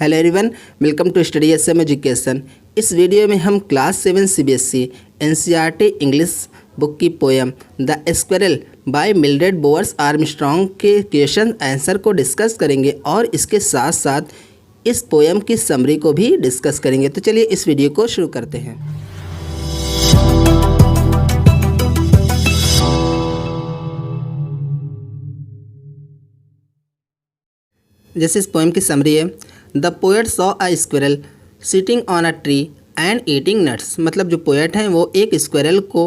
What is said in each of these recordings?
Hello everyone, welcome to study SM education. इस video में हम class 7 CBSE NCERT English book की poem the squirrel by Mildred Bowers Armstrong के question answer को discuss करेंगे और इसके साथ साथ इस पोएम की समरी को भी डिस्कस करेंगे। तो चलिए इस वीडियो को शुरू करते हैं। जैसे इस पोएम की समरी है, the poet saw a squirrel sitting on a tree and eating nuts. मतलब जो पोएट हैं वो एक स्क्विरल को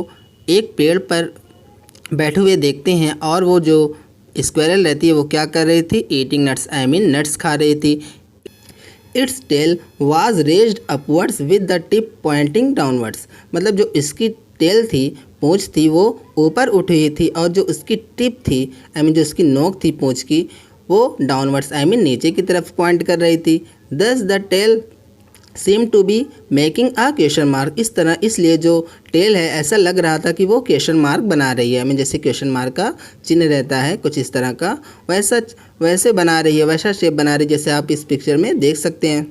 एक पेड़ पर बैठे हुए देखते हैं और वो जो स्क्विरल रहती है वो क्या कर रही थी, ईटिंग नट्स नट्स खा रही थी। Its tail was raised upwards with the tip pointing downwards. मतलब जो इसकी टेल थी, पूंछ थी, वो ऊपर उठी हुई थी और जो उसकी टिप थी जो उसकी नोक थी पूंछ की, वो डाउनवर्ड्स नीचे की तरफ पॉइंट कर रही थी। Thus the tail seem to be making a question mark. इस तरह इसलिए जो टेल है ऐसा लग रहा था कि वो क्वेश्चन मार्क बना रही है। जैसे क्वेश्चन मार्क का चिन्ह रहता है कुछ इस तरह का, वैसे बना रही है, वैसा शेप बना रही है जैसे आप इस पिक्चर में देख सकते हैं।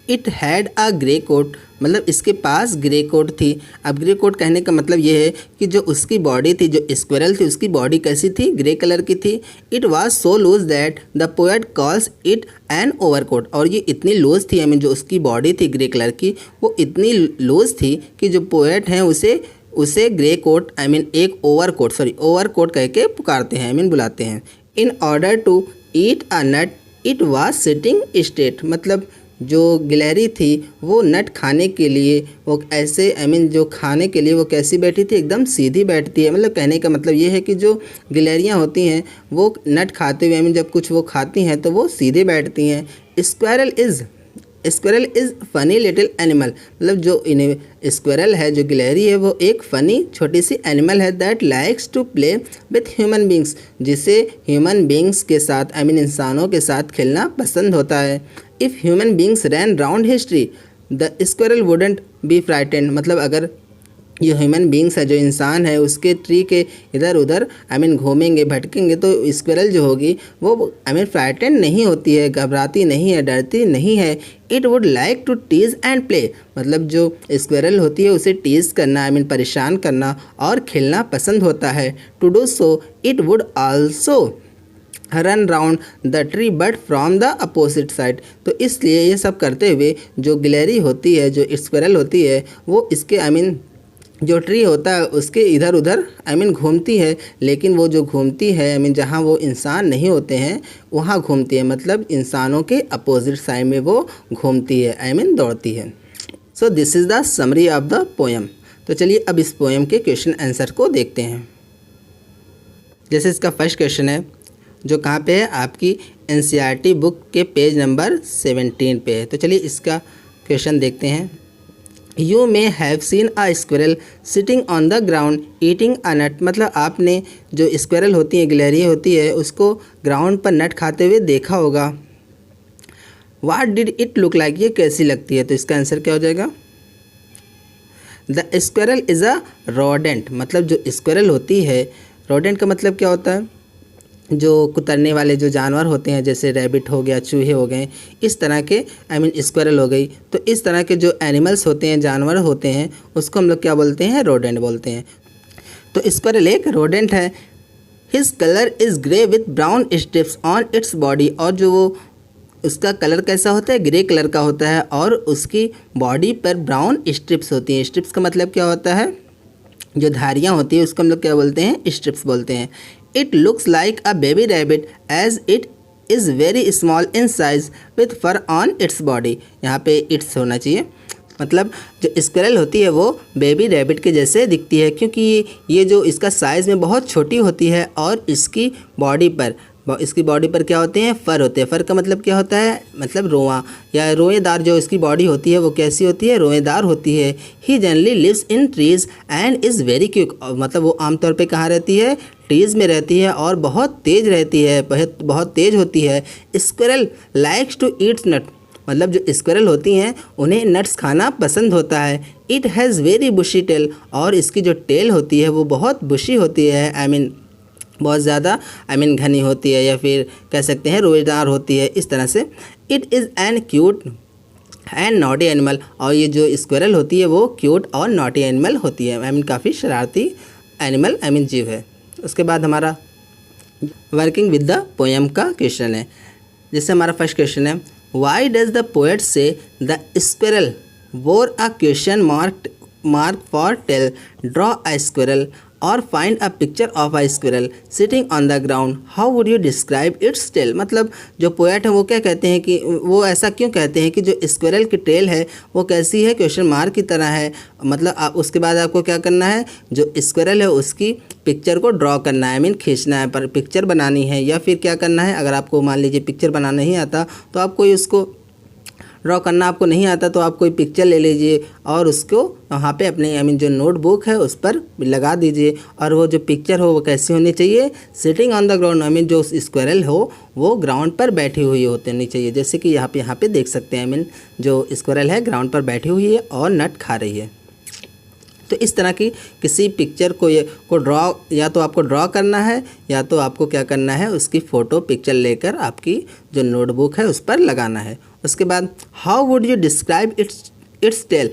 It had a grey coat. मतलब इसके पास ग्रे कोट थी। अब ग्रे कोट कहने का मतलब ये है कि जो उसकी बॉडी थी, जो स्क्विरल थी, उसकी बॉडी कैसी थी, ग्रे कलर की थी। It was so loose that the poet calls it an overcoat. और ये इतनी लूज थी, जो उसकी बॉडी थी ग्रे कलर की, वो इतनी लूज थी कि जो पोएट हैं उसे ग्रे कोट एक ओवरकोट कह के पुकारते हैं, बुलाते हैं। In order to eat a nut it was sitting straight. मतलब जो गिलहरी थी वो नट खाने के लिए वो ऐसे जो खाने के लिए वो कैसी बैठी थी, एकदम सीधी बैठती है। मतलब कहने का मतलब ये है कि जो गिलहरियाँ होती हैं वो नट खाते हुए जब कुछ वो खाती हैं तो वो सीधे बैठती हैं। Squirrel is funny little animal. मतलब जो स्क्विरल है, जो गिलहरी है, वो एक फ़नी छोटी सी एनिमल है that likes to play with human beings. जिसे ह्यूमन बींग्स के साथ इंसानों के साथ खेलना पसंद होता है। If human beings ran round history the squirrel wouldn't be frightened. मतलब अगर जो ह्यूमन बींग्स है, जो इंसान है, उसके ट्री के इधर उधर घूमेंगे, भटकेंगे तो स्क्विरल जो होगी वो फ्राइटेंड नहीं होती है, घबराती नहीं है, डरती नहीं है। It would like to tease and play. मतलब जो स्क्विरल होती है उसे टीज़ करना, परेशान करना और खेलना पसंद होता है। To do so it would also run round the tree but from the opposite side. तो इसलिए ये सब करते हुए जो गिलहरी होती है, जो स्क्विरल होती है, वो इसके जो ट्री होता है उसके इधर उधर घूमती है। लेकिन वो जो घूमती है जहाँ वो इंसान नहीं होते हैं वहाँ घूमती है। मतलब इंसानों के अपोजिट साइड में वो घूमती है, दौड़ती है। So this is the summary of the poem. तो चलिए अब इस पोएम के क्वेश्चन आंसर को देखते हैं। जैसे इसका फर्स्ट क्वेश्चन है जो कहाँ पे है, आपकी NCERT बुक के पेज नंबर 17 पे है। तो चलिए इसका क्वेश्चन देखते हैं। You may have seen a squirrel sitting on the ground eating a nut. मतलब आपने जो स्क्विरल होती है, गिलहरी होती है, उसको ग्राउंड पर नट खाते हुए देखा होगा। What did it look like. ये कैसी लगती है, तो इसका आंसर क्या हो जाएगा, the squirrel is a rodent. मतलब जो स्क्विरल होती है, रोडेंट का मतलब क्या होता है, जो कुतरने वाले जो जानवर होते हैं, जैसे रैबिट हो गया, चूहे हो गए, इस तरह के स्क्विरल हो गई। तो इस तरह के जो एनिमल्स होते हैं, जानवर होते हैं, उसको हम लोग क्या बोलते हैं, रोडेंट बोलते हैं। तो स्क्विरल एक रोडेंट है। His colour is grey with brown strips on its body. और जो वो उसका कलर कैसा होता है, ग्रे कलर का होता है और उसकी बॉडी पर ब्राउन स्ट्रिप्स होती हैं। स्ट्रिप्स का मतलब क्या होता है, जो धारियाँ होती है उसको हम लोग क्या बोलते हैं, स्ट्रिप्स बोलते हैं। It looks like a baby rabbit as it is very small in size with fur on its body. यहाँ पे इट्स होना चाहिए। मतलब जो स्क्विरल होती है वो बेबी रैबिट के जैसे दिखती है क्योंकि ये जो इसका साइज़ में बहुत छोटी होती है और इसकी बॉडी पर क्या होते हैं, फ़र होते हैं। फ़र का मतलब क्या होता है, मतलब रोआं या रोएदार जो इसकी बॉडी होती है वो कैसी होती है, रोएदार होती है। He generally lives in trees and is very quick. मतलब वो आमतौर पे कहाँ रहती है, ट्रीज़ में रहती है और बहुत तेज़ रहती है, बहुत तेज़ होती है। स्क्विरल लाइक्स टू ईट्स नट। मतलब जो स्क्विरल होती हैं उन्हें नट्स खाना पसंद होता है। It has very bushy tail. और इसकी जो टेल होती है वो बहुत बुशी होती है, बहुत ज़्यादा घनी होती है या फिर कह सकते हैं रोएदार होती है, इस तरह से। It is an cute and naughty animal, और ये जो स्क्वायरल होती है वो क्यूट और नॉटी एनिमल होती है, काफ़ी शरारती एनिमल जीव है। उसके बाद हमारा वर्किंग विद द पोएम का क्वेश्चन है, जैसे हमारा फर्स्ट क्वेश्चन है, why does the poet say the squirrel wore a question mark for tail, draw a squirrel और find a picture of a squirrel sitting on the ground, how would you describe its tail. मतलब जो poet है वो क्या कहते हैं कि वो ऐसा क्यों कहते हैं कि जो स्क्वायरल की टेल है वो कैसी है, क्वेश्चन मार्क की तरह है। मतलब आप उसके बाद आपको क्या करना है, जो स्क्वायरल है उसकी पिक्चर को ड्रॉ करना है, खींचना है, पर पिक्चर बनानी है, या फिर क्या करना है, अगर आपको मान लीजिए पिक्चर बनाना नहीं आता तो आप कोई उसको ड्रॉ करना आपको नहीं आता तो आप कोई पिक्चर ले लीजिए और उसको वहाँ पे अपने जो नोटबुक है उस पर लगा दीजिए, और वो जो पिक्चर हो वो कैसी होनी चाहिए, सिटिंग ऑन द ग्राउंड, जो स्क्वायरल हो वो ग्राउंड पर बैठी हुई होनी चाहिए, जैसे कि यहाँ पे देख सकते हैं जो स्क्वायरल है ग्राउंड पर बैठी हुई है और नट खा रही है। तो इस तरह की किसी पिक्चर को ड्रॉ या तो आपको ड्रॉ करना है या तो आपको क्या करना है, उसकी फ़ोटो पिक्चर लेकर आपकी जो नोटबुक है उस पर लगाना है। उसके बाद how would you describe its tail,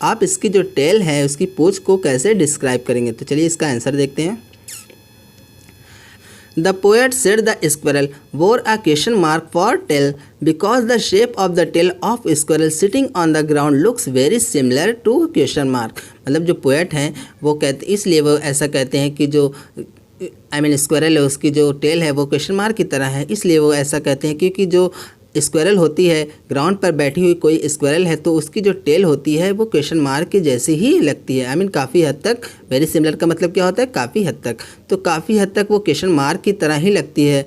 आप इसकी जो टेल है उसकी पूंछ को कैसे डिस्क्राइब करेंगे। तो चलिए इसका आंसर देखते हैं। The poet said the squirrel wore a question mark for tail because the shape of the tail of squirrel sitting on the ground looks very similar to question mark। मतलब जो poet हैं वो कहते, इसलिए वो ऐसा कहते हैं कि जो स्क्वायरल है उसकी जो टेल है वो क्वेश्चन मार्क की तरह है, इसलिए वो ऐसा कहते हैं क्योंकि जो स्क्वायरल होती है ग्राउंड पर बैठी हुई कोई स्क्वायरल है तो उसकी जो टेल होती है वो क्वेश्चन मार्क की जैसी ही लगती है, काफ़ी हद तक, वेरी सिमिलर का मतलब क्या होता है, काफ़ी हद तक, तो काफ़ी हद तक वो क्वेश्चन मार्क की तरह ही लगती है।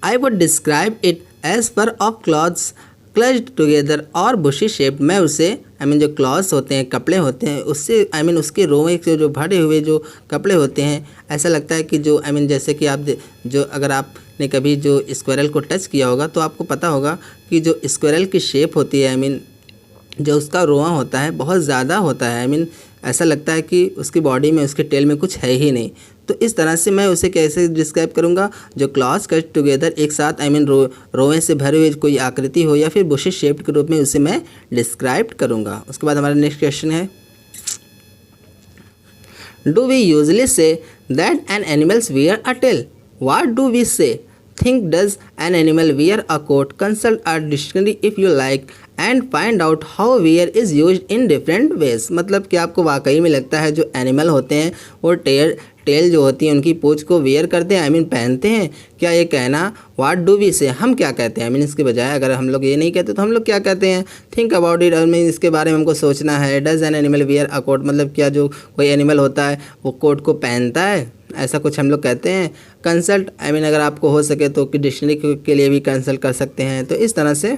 I would describe it as pair of clothes clutched together और बुशी शेप्ड, मैं उसे जो क्लॉथ्स होते हैं, कपड़े होते हैं, उससे उसके रोए से जो भरे हुए जो कपड़े होते हैं, ऐसा लगता है कि जो जैसे कि आप जो अगर आपने कभी जो स्क्वायरल को टच किया होगा तो आपको पता होगा कि जो स्क्वायरल की शेप होती है, जो उसका रोआ होता है बहुत ज़्यादा होता है, ऐसा लगता है कि उसकी बॉडी में, उसके टेल में कुछ है ही नहीं। तो इस तरह से मैं उसे कैसे डिस्क्राइब करूँगा, जो क्लॉथ्स कट टुगेदर एक साथ रोए से भरे हुए कोई आकृति हो या फिर बुशेस शेप्ड के रूप में उसे मैं डिस्क्राइब करूँगा। उसके बाद हमारा नेक्स्ट क्वेश्चन है, do we usually say that an animals wear a tail, what do we say, think does an animal wear a coat, consult a dictionary if you like and find out how wear is use in different ways. मतलब कि आपको वाकई में लगता है जो animal होते हैं वो टेल जो होती है उनकी पूंछ को वेयर करते हैं, पहनते हैं, क्या ये कहना व्हाट डू वी से, हम क्या कहते हैं, इसके बजाय अगर हम लोग ये नहीं कहते तो हम लोग क्या कहते हैं, थिंक अबाउट इट, इसके बारे में हमको सोचना है। Does an animal wear a coat, मतलब क्या जो कोई एनिमल होता है वो कोट को पहनता है, ऐसा कुछ हम लोग कहते हैं। कंसल्ट अगर आपको हो सके तो डिक्शनरी के लिए भी कंसल्ट कर सकते हैं। तो इस तरह से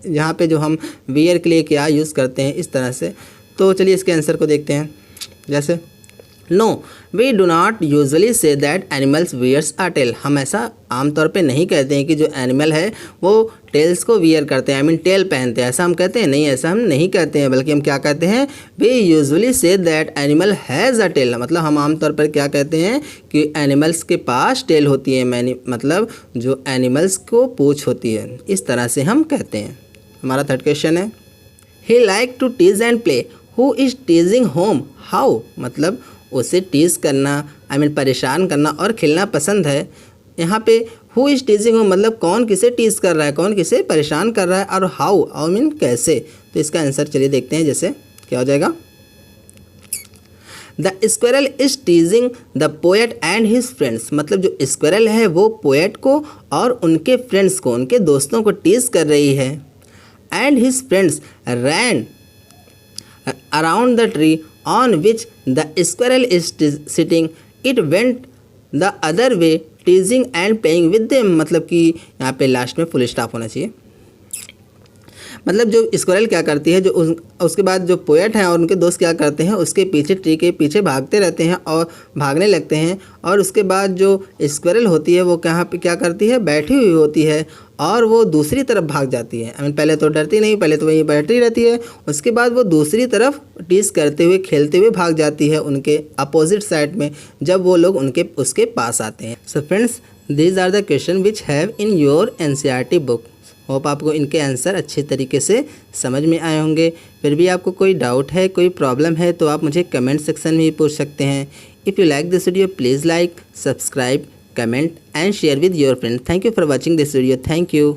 यहाँ पे जो हम वियर के लिए क्या यूज़ करते हैं, इस तरह से। तो चलिए इसके आंसर को देखते हैं। जैसे no we do not usually say that animals wears a tail, हम ऐसा आमतौर पे नहीं कहते हैं कि जो एनिमल है वो टेल्स को वियर करते हैं, टेल पहनते हैं, ऐसा हम कहते हैं नहीं, ऐसा हम नहीं कहते हैं, बल्कि हम क्या कहते हैं, we usually say that animal has a tail, मतलब हम आमतौर पर क्या कहते हैं कि एनिमल्स के पास टेल होती है, मतलब जो एनिमल्स को पूंछ होती है, इस तरह से हम कहते हैं। हमारा थर्ड क्वेश्चन है, he like to tease and play, who is teasing whom, how, मतलब उसे टीज़ करना, परेशान करना और खेलना पसंद है। यहाँ पे हु इज़ टीजिंग होम मतलब कौन किसे टीज़ कर रहा है, कौन किसे परेशान कर रहा है, और हाउ कैसे। तो इसका आंसर चलिए देखते हैं, जैसे क्या हो जाएगा, the squirrel is टीजिंग the poet and his friends, मतलब जो स्क्वायरल है वो पोएट को और उनके फ्रेंड्स को, उनके दोस्तों को टीज़ कर रही है। And his friends ran around the tree on which the squirrel is sitting, it went the other way teasing and playing with them, मतलब कि यहाँ पे लास्ट में फुल स्टॉप होना चाहिए। मतलब जो स्क्वायरल क्या करती है, जो उसके बाद जो पोएट हैं और उनके दोस्त क्या करते हैं, उसके पीछे ट्री के पीछे भागते रहते हैं और भागने लगते हैं। और उसके बाद जो स्क्वायरल होती है वो कहाँ पे क्या करती है, बैठी हुई होती है और वो दूसरी तरफ भाग जाती है। आई मीन पहले तो डरती नहीं, पहले तो वहीं बैठी रहती है, उसके बाद वो दूसरी तरफ टीज करते हुए खेलते हुए भाग जाती है उनके अपोजिट साइड में, जब वो लोग उसके पास आते हैं। So friends, these are the question which have in your NCERT book. Hope आपको इनके आंसर अच्छे तरीके से समझ में आए होंगे। फिर भी आपको कोई डाउट है, कोई प्रॉब्लम है तो आप मुझे कमेंट सेक्शन में भी पूछ सकते हैं। If you like this video please like, subscribe, comment and share with your friends. Thank you for watching this video. Thank you.